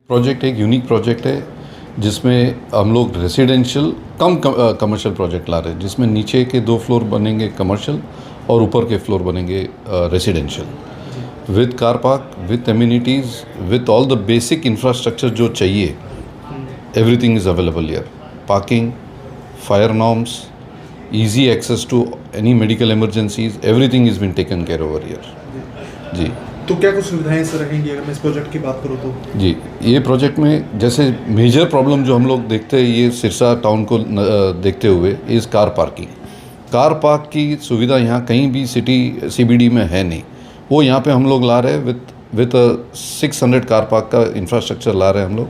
Project एक unique project है जिसमें हम लोग रेसिडेंशियल कम कमर्शियल प्रोजेक्ट ला रहे हैं, जिसमें नीचे के 2 फ्लोर बनेंगे कमर्शियल और ऊपर के फ्लोर बनेंगे residential with car park, with amenities, with all the basic infrastructure जो चाहिए. Everything is available here. Parking, fire norms, easy access to any medical emergencies, everything is been taken care over here. जी. तो क्या कुछ सुविधाएं sir रहेंगी अगर मैं इस प्रोजेक्ट की बात करूँ तो? जी, ये प्रोजेक्ट में जैसे मेजर प्रॉब्लम जो हम लोग देखते हैं ये सिरसा टाउन को देखते हुए is car parking. Car park की सुविधा यहाँ कहीं भी सिटी CBD में है नहीं. वो यहाँ पे हम लोग ला रहे हैं विथ 600 कार पार्क का इंफ्रास्ट्रक्चर ला रहे हैं हम लोग,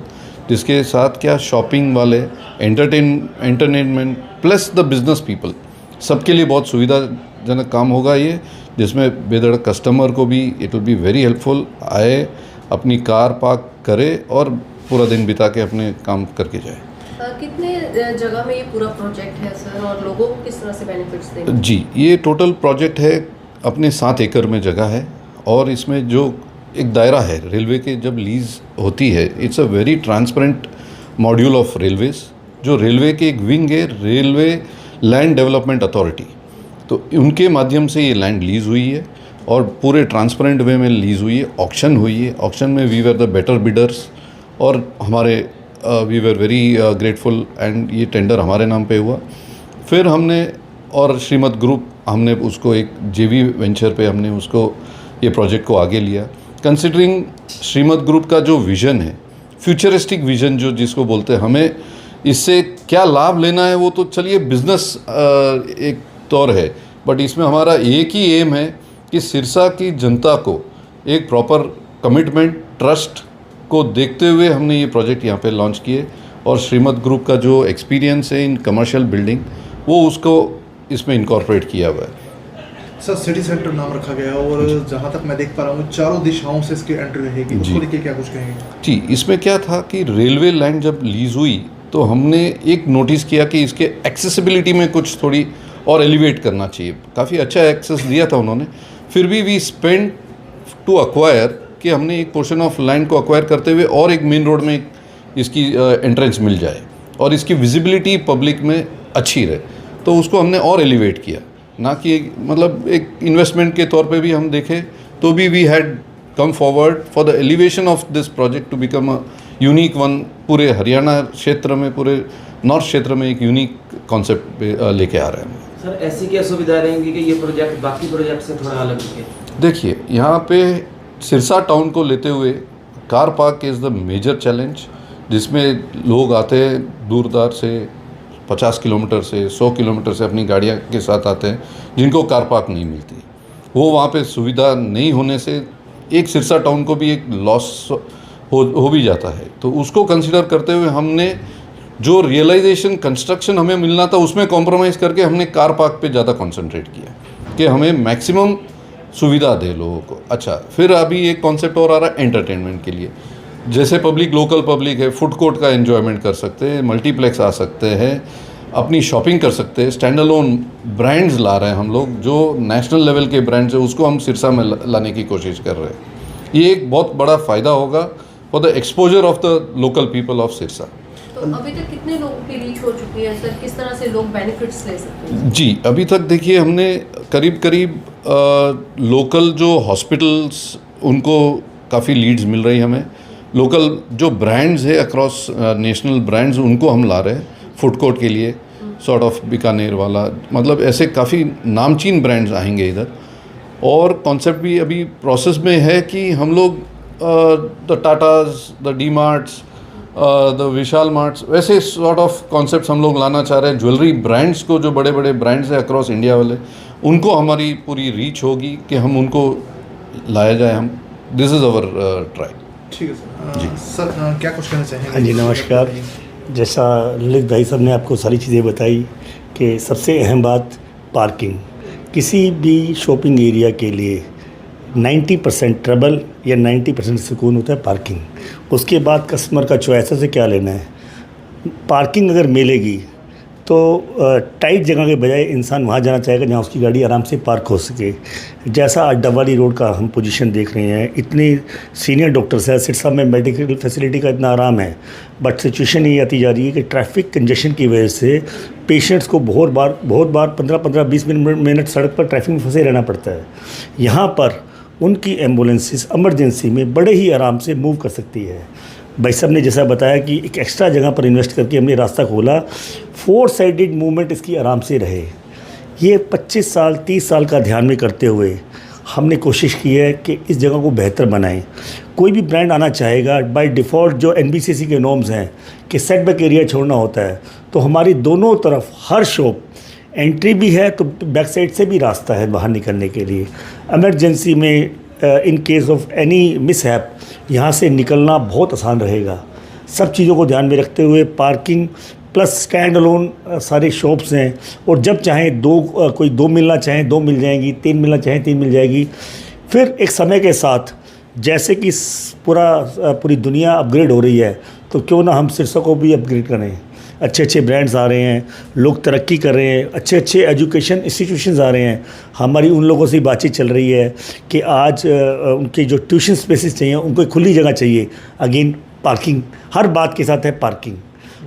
जिसके साथ क्या शॉपिंग वाले, entertainment plus the business people सबके लिए बहुत सुविधाजनक काम होगा ये, जिसमें बेधड़क कस्टमर को भी it will be very helpful. आए, अपनी कार पार्क करे और पूरा दिन बिता के अपने काम करके जाए. कितने जगह में ये पूरा प्रोजेक्ट है सर, और लोगों को किस तरह से बेनिफिट्स देंगे? जी, ये टोटल प्रोजेक्ट है अपने 7 एकड़ में जगह है, और इसमें जो एक दायरा है रेलवे के जब लीज होती है, it's a very transparent module of railways. जो रेलवे के एक विंग है रेलवे लैंड डेवलपमेंट अथॉरिटी, तो उनके माध्यम से ये लैंड लीज हुई है और पूरे ट्रांसपेरेंट वे में लीज हुई है. ऑक्शन हुई है. ऑक्शन में we were the better bidders और हमारे we were very grateful and ये टेंडर हमारे नाम पे हुआ. फिर हमने और श्रीमद ग्रुप हमने उसको एक JV वेंचर पे हमने उसको ये प्रोजेक्ट को आगे लिया. कंसिडरिंग श्रीमद ग्रुप का जो विज़न है, फ्यूचरिस्टिक विज़न जो जिसको बोलते हैं, हमें इससे क्या लाभ लेना है वो तो चलिए बिजनेस एक तौर है, बट इसमें हमारा एक ही एम है कि सिरसा की जनता को एक प्रॉपर कमिटमेंट, ट्रस्ट को देखते हुए हमने ये प्रोजेक्ट यहाँ पे लॉन्च किए. और श्रीमद ग्रुप का जो एक्सपीरियंस है इन कमर्शियल बिल्डिंग वो उसको इसमें इनकॉर्पोरेट किया हुआ है. सर सिटी सेंटर नाम रखा गया है और जहाँ तक मैं देख पा रहा हूँ चारों दिशाओं से इसकी एंट्री रहेगी, उसको लेके क्या कुछ कहेंगे? जी, इसमें क्या था कि रेलवे लैंड जब लीज हुई तो हमने एक नोटिस किया कि इसके एक्सेसिबिलिटी में कुछ थोड़ी और एलिवेट करना चाहिए. काफ़ी अच्छा एक्सेस दिया था उन्होंने, फिर भी वी स्पेंड टू अक्वायर कि हमने एक पोर्शन ऑफ लैंड को अक्वायर करते हुए और एक मेन रोड में इसकी एंट्रेंस मिल जाए और इसकी विजिबिलिटी पब्लिक में अच्छी रहे, तो उसको हमने और एलिवेट किया. ना कि मतलब एक इन्वेस्टमेंट के तौर पे भी हम देखें तो भी we had come forward for the elevation of this project to become a unique one. पूरे हरियाणा क्षेत्र में, पूरे नॉर्थ क्षेत्र में एक यूनिक कॉन्सेप्ट लेके आ रहे हैं. सर ऐसी क्या सुविधा रहेंगी कि ये प्रोजेक्ट बाकी प्रोजेक्ट से थोड़ा अलग है? देखिए, यहाँ पे सिरसा टाउन को लेते हुए car park is the major challenge, जिसमें लोग आते हैं दूर दार से, 50 किलोमीटर से, 100 किलोमीटर से अपनी गाड़ियाँ के साथ आते हैं, जिनको कार पार्क नहीं मिलती. वो वहाँ पे सुविधा नहीं होने से एक सिरसा टाउन को भी एक लॉस हो भी जाता है. तो उसको कंसिडर करते हुए हमने जो रियलाइजेशन कंस्ट्रक्शन हमें मिलना था उसमें कॉम्प्रोमाइज़ करके हमने कार पार्क पे ज़्यादा कंसंट्रेट किया कि हमें मैक्सिमम सुविधा दे लोगों को. अच्छा, फिर अभी एक कॉन्सेप्ट और आ रहा है एंटरटेनमेंट के लिए. जैसे पब्लिक, लोकल पब्लिक है, फूड कोर्ट का एन्जॉयमेंट कर सकते हैं, मल्टीप्लेक्स आ सकते हैं, अपनी शॉपिंग कर सकते हैं. स्टैंड अलोन ब्रांड्स ला रहे हैं हम लोग, जो नेशनल लेवल के ब्रांड्स है उसको हम सिरसा में लाने की कोशिश कर रहे हैं. ये एक बहुत बड़ा फ़ायदा होगा for the exposure of the local people of Sirsa. तो अभी तक कितने लोगों की रीच हो चुकी है सर, किस तरह से लोग बेनिफिट्स ले सकते हैं? जी, अभी तक देखिए हमने करीब लोकल जो हॉस्पिटल्स उनको काफ़ी लीड्स मिल रही हमें. लोकल जो ब्रांड्स है अक्रॉस नेशनल ब्रांड्स उनको हम ला रहे हैं फूड कोर्ट के लिए, सॉर्ट ऑफ बीकानेर वाला, मतलब ऐसे काफ़ी नामचीन ब्रांड्स आएंगे इधर. और कॉन्सेप्ट भी अभी प्रोसेस में है कि हम लोग the Tatas, the D marts, the Vishal marts, वैसे सॉर्ट ऑफ कॉन्सेप्ट्स हम लोग लाना चाह रहे हैं. ज्वेलरी ब्रांड्स को, जो बड़े बड़े ब्रांड्स हैं अक्रॉस इंडिया वाले, उनको हमारी पूरी रीच होगी कि हम उनको लाया जाए. हम दिस इज़ अवर ट्राई. ठीक है सर. सर क्या कुछ कहना चाहेंगे? हाँ जी, नमस्कार. जैसा ललित भाई साहब ने आपको सारी चीज़ें बताई कि सबसे अहम बात पार्किंग. किसी भी शॉपिंग एरिया के लिए 90% ट्रबल या 90% सुकून होता है पार्किंग. उसके बाद कस्टमर का चॉइस से क्या लेना है. पार्किंग अगर मिलेगी तो टाइट जगह के बजाय इंसान वहाँ जाना चाहेगा जहाँ उसकी गाड़ी आराम से पार्क हो सके। जैसा आज डबवाली रोड का हम पोजीशन देख रहे हैं, इतने सीनियर डॉक्टर्स हैं, सिरसा में मेडिकल फैसिलिटी का इतना आराम है, बट सिचुएशन ये आती जा रही है कि ट्रैफिक कंजेशन की वजह से पेशेंट्स को बहुत बार 15-20 मिनट सड़क पर ट्रैफिक में फंसे रहना पड़ता है। यहाँ पर उनकी एम्बुलेंसेस इमरजेंसी में बड़े ही आराम से मूव कर सकती है। भाई साहब ने जैसा बताया कि एक एक्स्ट्रा जगह पर इन्वेस्ट करके हमने रास्ता खोला, 4 साइडेड मूवमेंट इसकी आराम से रहे। ये 25 साल 30 साल का ध्यान में करते हुए हमने कोशिश की है कि इस जगह को बेहतर बनाएं। कोई भी ब्रांड आना चाहेगा, बाय डिफ़ॉल्ट जो NBCC के नॉर्म्स हैं कि सेटबैक एरिया छोड़ना होता है, तो हमारी दोनों तरफ हर शॉप एंट्री भी है तो बैक साइड से भी रास्ता है बाहर निकलने के लिए। इमरजेंसी में in case of any mishap यहाँ से निकलना बहुत आसान रहेगा। सब चीज़ों को ध्यान में रखते हुए पार्किंग प्लस स्टैंड अलोन सारे शॉप्स हैं, और जब चाहें कोई 2 मिलना चाहें 2 मिल जाएंगी, 3 मिलना चाहें 3 मिल जाएगी। फिर एक समय के साथ जैसे कि पूरी दुनिया अपग्रेड हो रही है, तो क्यों ना हम सिरसा को भी अपग्रेड करें। अच्छे ब्रांड्स आ रहे हैं, लोग तरक्की कर रहे हैं, अच्छे एजुकेशन इंस्टीट्यूशंस आ रहे हैं। हमारी उन लोगों से बातचीत चल रही है कि आज उनके जो ट्यूशन स्पेसेस चाहिए उनको एक खुली जगह चाहिए। अगेन पार्किंग, हर बात के साथ है पार्किंग।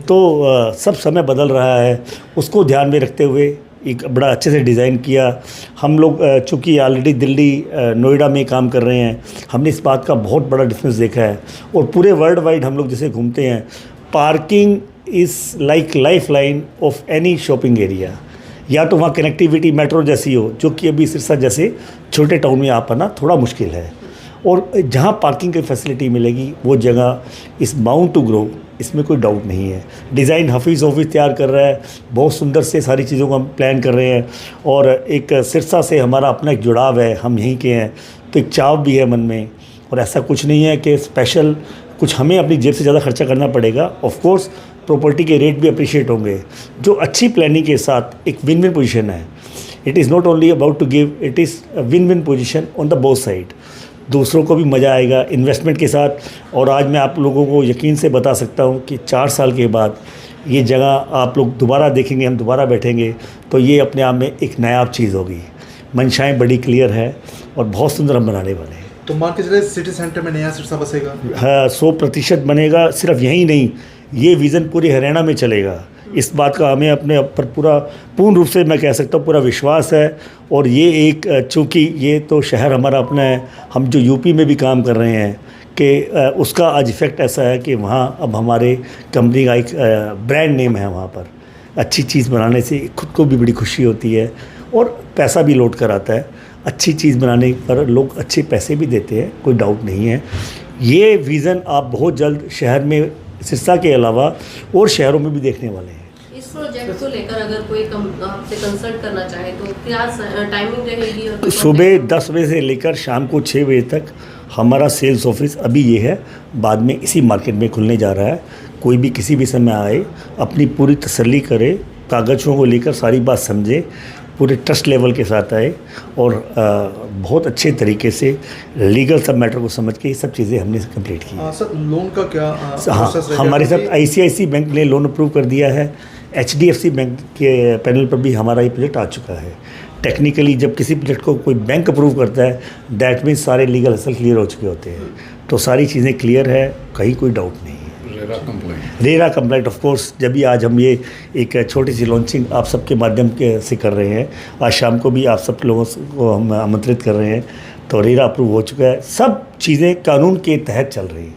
तो सब समय बदल रहा है, उसको ध्यान में रखते हुए एक बड़ा अच्छे से डिज़ाइन किया। हम लोग चूँकि ऑलरेडी दिल्ली नोएडा में काम कर रहे हैं, हमने इस बात का बहुत बड़ा डिफरेंस देखा है। और पूरे वर्ल्ड वाइड हम लोग जैसे घूमते हैं, parking is like life line of any shopping area. या तो वहाँ कनेक्टिविटी मेट्रो जैसी हो, जो कि अभी सिरसा जैसे छोटे टाउन में आ पाना थोड़ा मुश्किल है, और जहाँ पार्किंग की फैसिलिटी मिलेगी वो जगह इज़ बाउंड टू ग्रो, इसमें कोई डाउट नहीं है। डिज़ाइन हफीज़ ऑफिस तैयार कर रहा है, बहुत सुंदर से सारी चीज़ों को हम प्लान कर रहे हैं, और एक सिरसा से हमारा अपना एक जुड़ाव है, हम यहीं के हैं, तो एक चाव भी है मन में। और ऐसा कुछ नहीं है कि स्पेशल कुछ हमें अपनी जेब से ज़्यादा खर्चा करना पड़ेगा। ऑफ कोर्स प्रॉपर्टी के रेट भी अप्रिशिएट होंगे, जो अच्छी प्लानिंग के साथ एक विन विन पोजीशन है। It is not only about to give, it is a win win position on the both side. दूसरों को भी मज़ा आएगा इन्वेस्टमेंट के साथ। और आज मैं आप लोगों को यकीन से बता सकता हूँ कि 4 साल के बाद ये जगह आप लोग दोबारा देखेंगे, हम दोबारा बैठेंगे, तो ये अपने आप में एक नायाब चीज़ होगी। मंशाएं बड़ी क्लियर है और बहुत सुंदर हम बनाने वाले हैं। तो मान के चले सिटी सेंटर में नया सिरसा बसेगा? हाँ, 100% बनेगा। सिर्फ यहीं नहीं, ये विज़न पूरे हरियाणा में चलेगा। इस बात का हमें अपने पर पूर्ण रूप से मैं कह सकता हूँ पूरा विश्वास है। और ये एक चूँकि ये तो शहर हमारा अपना है, हम जो यूपी में भी काम कर रहे हैं कि उसका आज इफ़ेक्ट ऐसा है कि वहाँ अब हमारे कंपनी का एक ब्रांड नेम है। वहाँ पर अच्छी चीज़ बनाने से खुद को भी बड़ी खुशी होती है और पैसा भी लौट कर आता है। अच्छी चीज़ बनाने पर लोग अच्छे पैसे भी देते हैं, कोई डाउट नहीं है। ये विज़न आप बहुत जल्द शहर में, सिरसा के अलावा और शहरों में भी देखने वाले हैं। इस प्रोजेक्ट को लेकर अगर कोई आपसे कंसल्ट करना चाहे तो क्या टाइमिंग रहेगी? और सुबह 10 बजे से लेकर शाम को 6 बजे तक हमारा सेल्स ऑफिस अभी ये है, बाद में इसी मार्केट में खुलने जा रहा है। कोई भी किसी भी समय आए, अपनी पूरी तसल्ली करे, कागज़ों को लेकर सारी बात समझे, पूरे ट्रस्ट लेवल के साथ आए और बहुत अच्छे तरीके से लीगल सब मैटर को समझ के ये सब चीज़ें हमने कंप्लीट की। सर लोन का क्या हाँ, हमारे साथ ICICI बैंक ने लोन अप्रूव कर दिया है। HDFC बैंक के पैनल पर भी हमारा ये प्रोजेक्ट आ चुका है। टेक्निकली जब किसी प्रोजेक्ट को कोई बैंक अप्रूव करता है, दैट मीन्स सारे लीगल हसल क्लियर हो चुके होते हैं। तो सारी चीज़ें क्लियर है, कहीं कोई डाउट नहीं है। RERA complaint of course. जब भी आज हम ये एक छोटी सी लॉन्चिंग आप सबके माध्यम से कर रहे हैं, आज शाम को भी आप सब लोगों को हम आमंत्रित कर रहे हैं, तो रेरा अप्रूव हो चुका है। सब चीज़ें कानून के तहत चल रही हैं।